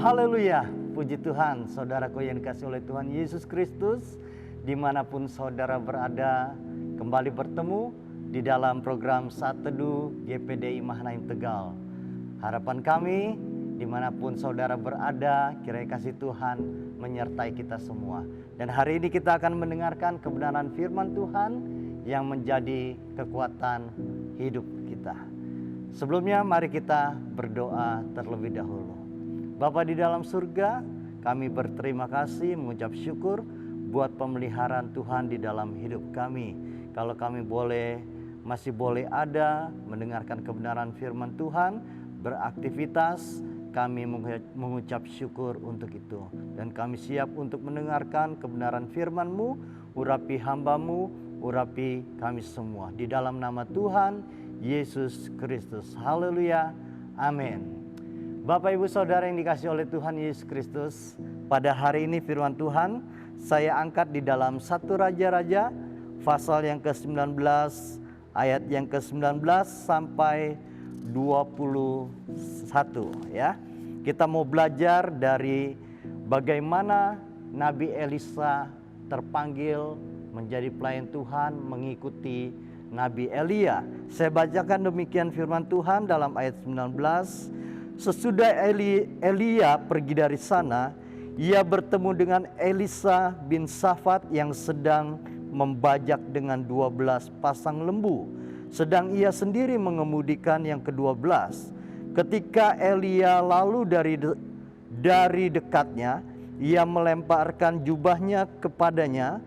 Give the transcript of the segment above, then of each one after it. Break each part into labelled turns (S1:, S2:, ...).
S1: Haleluya, puji Tuhan, saudaraku yang dikasihi oleh Tuhan Yesus Kristus, dimanapun saudara berada, kembali bertemu di dalam program Saat Teduh GPDI Mahanaim Tegal. Harapan kami, dimanapun saudara berada, kiranya kasih Tuhan menyertai kita semua. Dan hari ini kita akan mendengarkan kebenaran firman Tuhan yang menjadi kekuatan hidup kita. Sebelumnya mari kita berdoa terlebih dahulu. Bapa di dalam surga, kami berterima kasih, mengucap syukur buat pemeliharaan Tuhan di dalam hidup kami. Kalau kami masih boleh ada, mendengarkan kebenaran firman Tuhan, beraktivitas, kami mengucap syukur untuk itu. Dan kami siap untuk mendengarkan kebenaran firman-Mu, urapi hamba-Mu, urapi kami semua. Di dalam nama Tuhan Yesus Kristus. Haleluya, amin. Bapak Ibu Saudara yang dikasihi oleh Tuhan Yesus Kristus, pada hari ini firman Tuhan saya angkat di dalam 1 Raja-Raja pasal yang ke-19 ayat yang ke-19 sampai 21 ya. Kita mau belajar dari bagaimana Nabi Elisa terpanggil menjadi pelayan Tuhan mengikuti Nabi Elia. Saya bacakan demikian firman Tuhan dalam ayat 19. Sesudah Elia pergi dari sana, ia bertemu dengan Elisa bin Safat yang sedang membajak dengan 12 pasang lembu, sedang ia sendiri mengemudikan yang ke-12. Ketika Elia lalu dari dekatnya, ia melemparkan jubahnya kepadanya.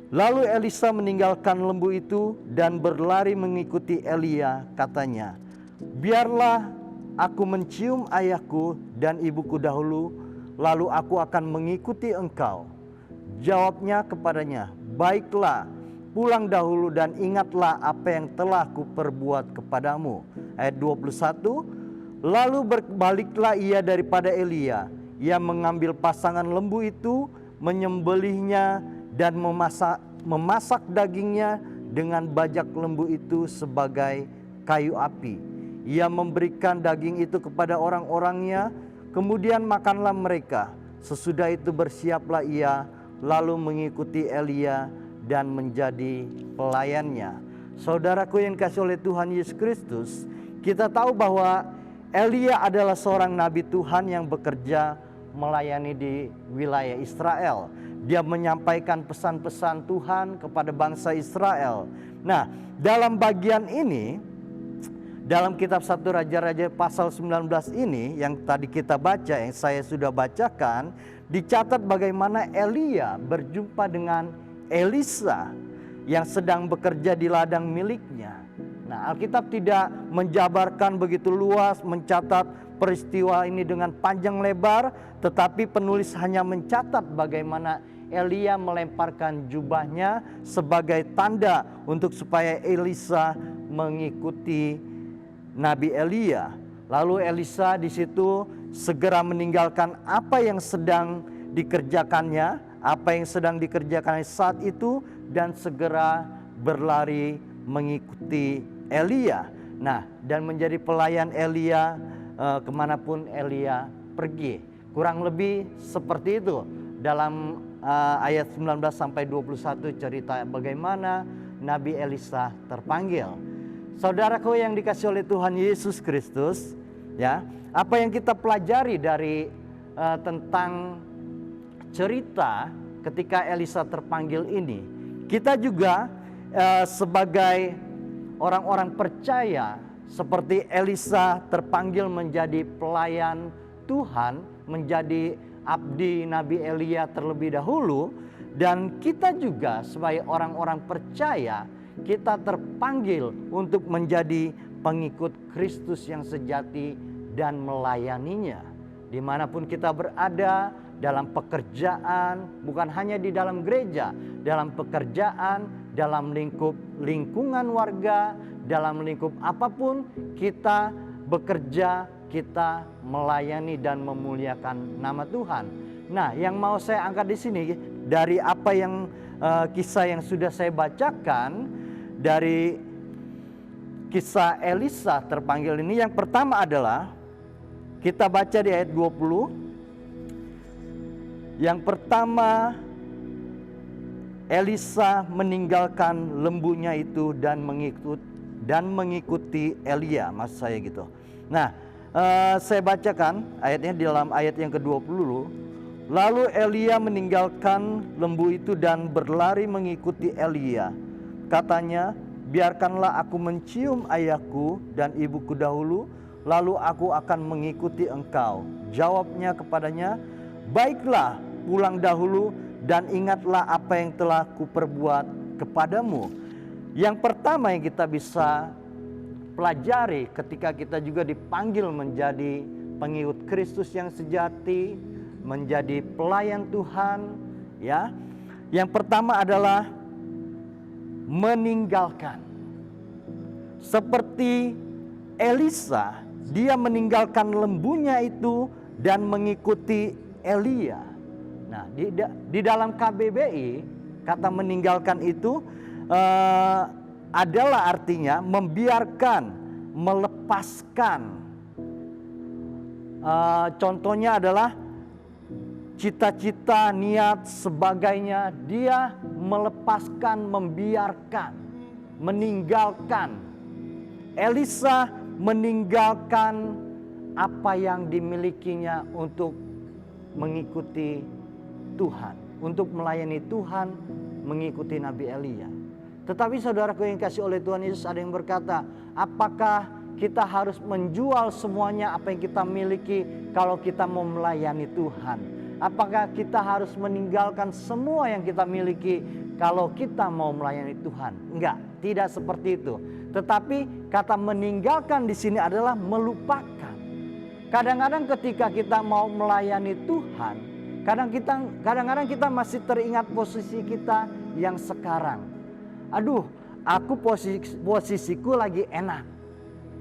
S1: Lalu Elisa meninggalkan lembu itu dan berlari mengikuti Elia. Katanya, "Biarlah aku mencium ayahku dan ibuku dahulu, lalu aku akan mengikuti engkau." Jawabnya kepadanya, "Baiklah, pulang dahulu dan ingatlah apa yang telah kuperbuat kepadamu." Ayat 21, lalu berbaliklah ia daripada Elia. Ia mengambil pasangan lembu itu, menyembelihnya dan memasak dagingnya dengan bajak lembu itu sebagai kayu api. Ia memberikan daging itu kepada orang-orangnya, kemudian makanlah mereka. Sesudah itu bersiaplah ia, lalu mengikuti Elia dan menjadi pelayannya. Saudaraku yang dikasihi oleh Tuhan Yesus Kristus, kita tahu bahwa Elia adalah seorang nabi Tuhan yang bekerja melayani di wilayah Israel. Dia menyampaikan pesan-pesan Tuhan kepada bangsa Israel. Nah, dalam bagian ini, dalam kitab 1 Raja-Raja pasal 19 ini yang tadi kita baca, yang saya sudah bacakan, dicatat bagaimana Elia berjumpa dengan Elisa yang sedang bekerja di ladang miliknya. Nah, Alkitab tidak menjabarkan begitu luas, mencatat peristiwa ini dengan panjang lebar, tetapi penulis hanya mencatat bagaimana Elia melemparkan jubahnya sebagai tanda untuk supaya Elisa mengikuti Nabi Elia. Lalu Elisa di situ segera meninggalkan apa yang sedang dikerjakannya, saat itu, dan segera berlari mengikuti Elia. Nah, dan menjadi pelayan Elia kemanapun Elia pergi. Kurang lebih seperti itu dalam ayat 19 sampai 21 cerita bagaimana Nabi Elisa terpanggil. Saudaraku yang dikasihi oleh Tuhan Yesus Kristus, ya, apa yang kita pelajari dari tentang cerita ketika Elisa terpanggil ini, kita juga sebagai orang-orang percaya seperti Elisa terpanggil menjadi pelayan Tuhan, menjadi abdi Nabi Elia terlebih dahulu, dan kita juga sebagai orang-orang percaya, kita terpanggil untuk menjadi pengikut Kristus yang sejati dan melayaninya. Dimanapun kita berada, dalam pekerjaan, bukan hanya di dalam gereja, dalam pekerjaan, dalam lingkungan warga, dalam lingkup apapun, kita bekerja, kita melayani dan memuliakan nama Tuhan. Nah, yang mau saya angkat di sini dari apa yang kisah yang sudah saya bacakan, dari kisah Elisa terpanggil ini, yang pertama adalah kita baca di ayat 20, Yang pertama, Elisa meninggalkan lembunya itu dan mengikuti Elia, maksud saya gitu. Nah, saya bacakan ayatnya di dalam ayat yang ke-20. Lalu Elia meninggalkan lembu itu dan berlari mengikuti Elia. Katanya, biarkanlah aku mencium ayahku dan ibuku dahulu, lalu aku akan mengikuti engkau. Jawabnya kepadanya, baiklah, pulang dahulu dan ingatlah apa yang telah kuperbuat kepadamu. Yang pertama yang kita bisa pelajari ketika kita juga dipanggil menjadi pengikut Kristus yang sejati, menjadi pelayan Tuhan, ya. Yang pertama adalah meninggalkan. Seperti Elisa, dia meninggalkan lembunya itu dan mengikuti Elia. Nah, di dalam KBBI, kata meninggalkan itu adalah artinya membiarkan, melepaskan. Contohnya adalah cita-cita, niat, sebagainya. Dia melepaskan, membiarkan, meninggalkan. Elisa meninggalkan apa yang dimilikinya untuk mengikuti Tuhan, untuk melayani Tuhan, mengikuti Nabi Elia. Tetapi saudaraku yang kasih oleh Tuhan Yesus, ada yang berkata, apakah kita harus menjual semuanya apa yang kita miliki kalau kita mau melayani Tuhan? Apakah kita harus meninggalkan semua yang kita miliki kalau kita mau melayani Tuhan? Enggak, tidak seperti itu. Tetapi kata meninggalkan di sini adalah melupakan. Kadang-kadang ketika kita mau melayani Tuhan, kadang-kadang kita masih teringat posisi kita yang sekarang. Aduh, aku posisiku lagi enak.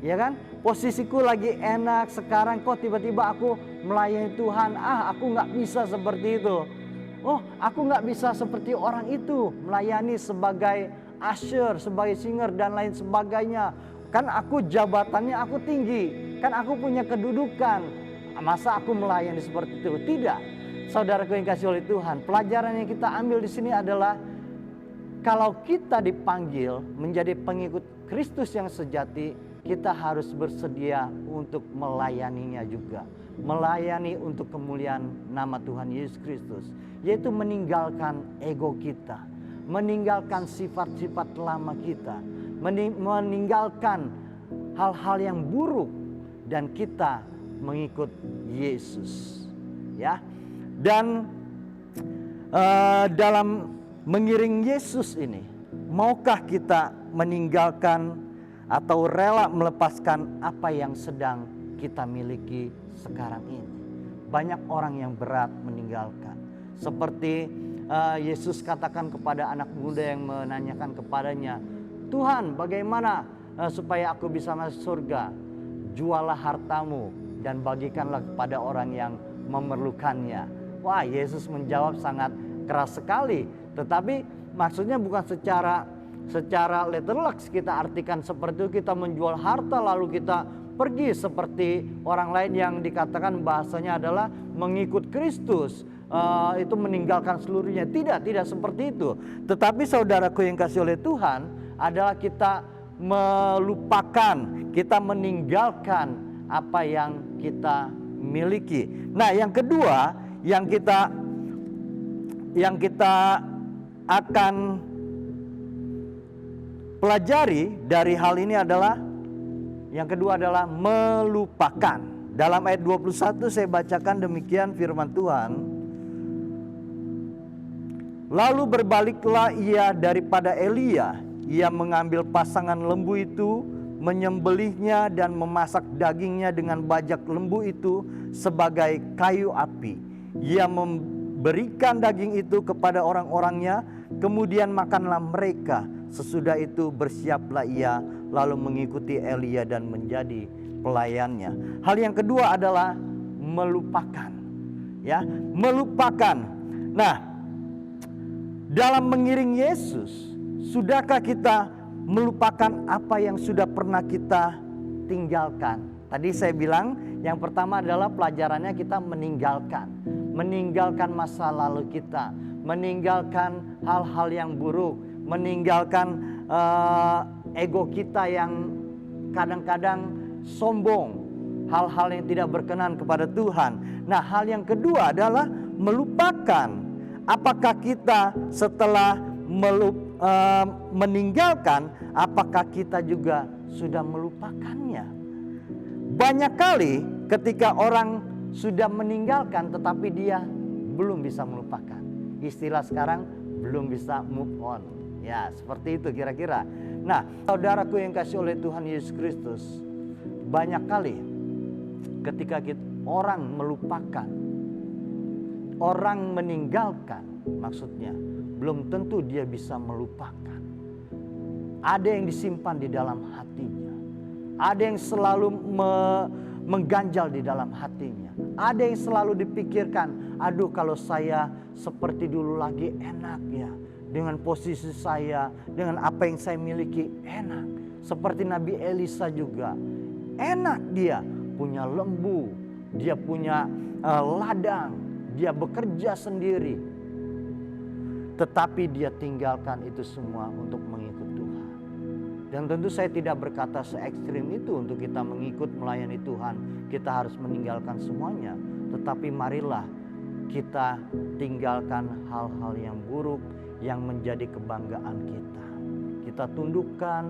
S1: Ya kan? Posisiku lagi enak sekarang, kok tiba-tiba aku melayani Tuhan. Aku nggak bisa seperti itu. Oh, aku nggak bisa seperti orang itu, melayani sebagai usher, sebagai singer dan lain sebagainya. Kan aku jabatannya aku tinggi, kan aku punya kedudukan. Masa aku melayani seperti itu? Tidak. Saudaraku yang kasih oleh Tuhan, pelajaran yang kita ambil di sini adalah kalau kita dipanggil menjadi pengikut Kristus yang sejati, kita harus bersedia untuk melayaninya juga. Melayani untuk kemuliaan nama Tuhan Yesus Kristus. Yaitu meninggalkan ego kita. Meninggalkan sifat-sifat lama kita. Meninggalkan hal-hal yang buruk. Dan kita mengikut Yesus. Ya. Dan dalam mengiring Yesus ini, maukah kita meninggalkan atau rela melepaskan apa yang sedang kita miliki sekarang ini? Banyak orang yang berat meninggalkan. Seperti Yesus katakan kepada anak muda yang menanyakan kepadanya, Tuhan, bagaimana supaya aku bisa masuk surga? Jualah hartamu dan bagikanlah kepada orang yang memerlukannya. Wah, Yesus menjawab sangat keras sekali. Tetapi maksudnya bukan secara letterlux kita artikan seperti itu, kita menjual harta lalu kita pergi seperti orang lain yang dikatakan bahasanya adalah mengikut Kristus. Itu meninggalkan seluruhnya. Tidak seperti itu. Tetapi saudaraku yang kasih oleh Tuhan, adalah kita melupakan, kita meninggalkan apa yang kita miliki. Nah, yang kedua yang kita akan pelajari dari hal ini adalah yang kedua adalah melupakan. Dalam ayat 21 saya bacakan demikian firman Tuhan. Lalu berbaliklah ia daripada Elia. Ia mengambil pasangan lembu itu, menyembelihnya dan memasak dagingnya dengan bajak lembu itu sebagai kayu api. Ia memberikan daging itu kepada orang-orangnya, kemudian makanlah mereka. Sesudah itu bersiaplah ia lalu mengikuti Elia dan menjadi pelayannya. Hal yang kedua adalah melupakan. Ya, melupakan. Nah, dalam mengiring Yesus, sudahkah kita melupakan apa yang sudah pernah kita tinggalkan? Tadi saya bilang yang pertama adalah pelajarannya kita meninggalkan. meninggalkan masa lalu kita, meninggalkan hal-hal yang buruk, meninggalkan ego kita yang kadang-kadang sombong, hal-hal yang tidak berkenan kepada Tuhan. Nah, hal yang kedua adalah melupakan. Apakah kita setelah meninggalkan, apakah kita juga sudah melupakannya? Banyak kali ketika orang sudah meninggalkan tetapi dia belum bisa melupakan. Istilah sekarang belum bisa move on. Ya, seperti itu kira-kira. Nah, saudaraku yang kasih oleh Tuhan Yesus Kristus, banyak kali ketika orang melupakan, orang meninggalkan, maksudnya belum tentu dia bisa melupakan. Ada yang disimpan di dalam hatinya, ada yang selalu mengganjal di dalam hatinya, ada yang selalu dipikirkan, aduh kalau saya seperti dulu lagi enak ya, dengan posisi saya, dengan apa yang saya miliki enak. Seperti Nabi Elisa juga, enak dia punya lembu, dia punya ladang, dia bekerja sendiri. Tetapi dia tinggalkan itu semua untuk mengikut Tuhan. Dan tentu saya tidak berkata se-ekstrim itu untuk kita mengikut melayani Tuhan, kita harus meninggalkan semuanya. Tetapi marilah kita tinggalkan hal-hal yang buruk yang menjadi kebanggaan kita. Kita tundukkan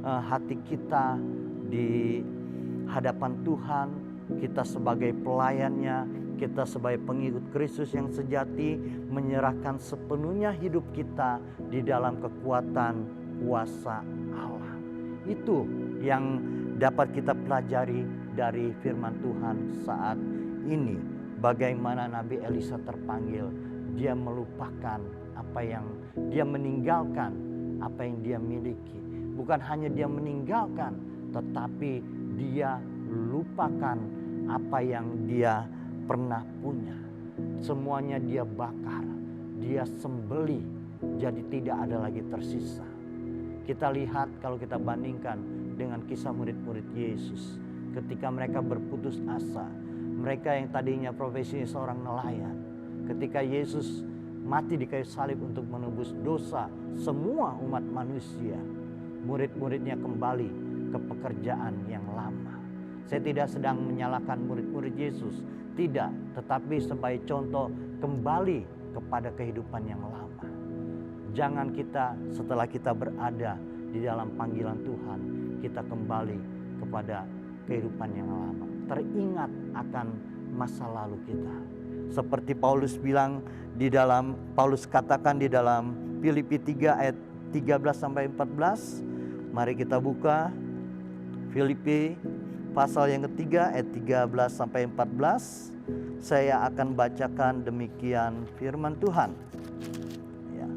S1: hati kita di hadapan Tuhan, kita sebagai pelayannya, kita sebagai pengikut Kristus yang sejati, menyerahkan sepenuhnya hidup kita di dalam kekuatan kuasa Allah. Itu yang dapat kita pelajari dari firman Tuhan saat ini. Bagaimana Nabi Elisa terpanggil, dia melupakan apa yang dia meninggalkan, apa yang dia miliki. Bukan hanya dia meninggalkan, tetapi dia lupakan apa yang dia pernah punya. Semuanya dia bakar, dia sembelih, jadi tidak ada lagi tersisa. Kita lihat kalau kita bandingkan dengan kisah murid-murid Yesus, ketika mereka berputus asa, mereka yang tadinya profesinya seorang nelayan, ketika Yesus mati di kayu salib untuk menebus dosa semua umat manusia, murid-muridnya kembali ke pekerjaan yang lama. Saya tidak sedang menyalahkan murid-murid Yesus, tidak, tetapi sebagai contoh kembali kepada kehidupan yang lama. Jangan kita setelah kita berada di dalam panggilan Tuhan, kita kembali kepada kehidupan yang lama. Teringat akan masa lalu kita. Seperti Paulus bilang Paulus katakan di dalam Filipi 3 ayat 13 sampai 14. Mari kita buka Filipi pasal yang ketiga ayat 13 sampai 14. Saya akan bacakan demikian firman Tuhan. Ya.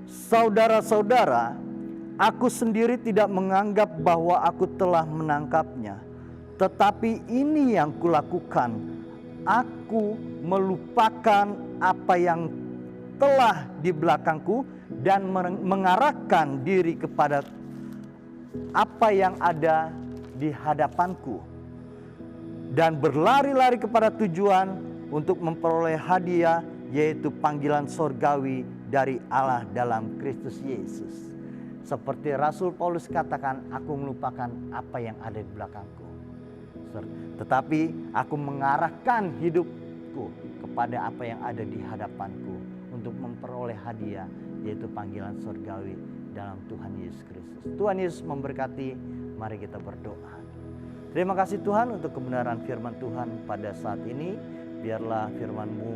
S1: Saudara-saudara, aku sendiri tidak menganggap bahwa aku telah menangkapnya. Tetapi ini yang kulakukan, aku melupakan apa yang telah di belakangku dan mengarahkan diri kepada apa yang ada di hadapanku, dan berlari-lari kepada tujuan untuk memperoleh hadiah, yaitu panggilan sorgawi dari Allah dalam Kristus Yesus. Seperti Rasul Paulus katakan, aku melupakan apa yang ada di belakangku, tetapi aku mengarahkan hidupku kepada apa yang ada di hadapanku untuk memperoleh hadiah, yaitu panggilan surgawi dalam Tuhan Yesus Kristus. Tuhan Yesus memberkati. Mari kita berdoa. Terima kasih Tuhan untuk kebenaran firman Tuhan pada saat ini. Biarlah firman-Mu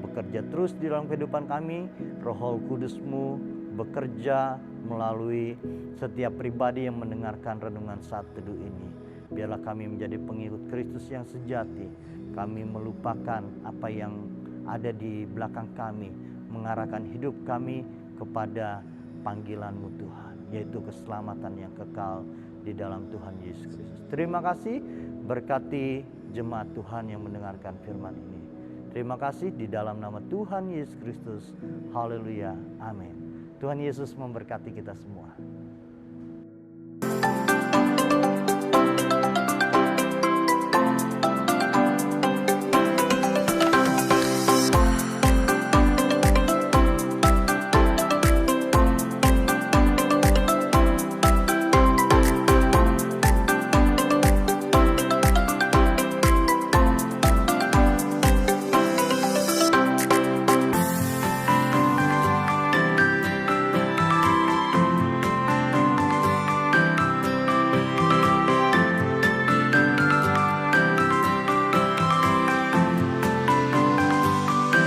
S1: bekerja terus di dalam kehidupan kami. Roh Kudus-Mu bekerja melalui setiap pribadi yang mendengarkan renungan saat teduh ini. Biarlah kami menjadi pengikut Kristus yang sejati. Kami melupakan apa yang ada di belakang kami, mengarahkan hidup kami kepada panggilan-Mu Tuhan, yaitu keselamatan yang kekal di dalam Tuhan Yesus Kristus. Terima kasih, berkati jemaat Tuhan yang mendengarkan firman ini. Terima kasih di dalam nama Tuhan Yesus Kristus. Haleluya, amin. Tuhan Yesus memberkati kita semua.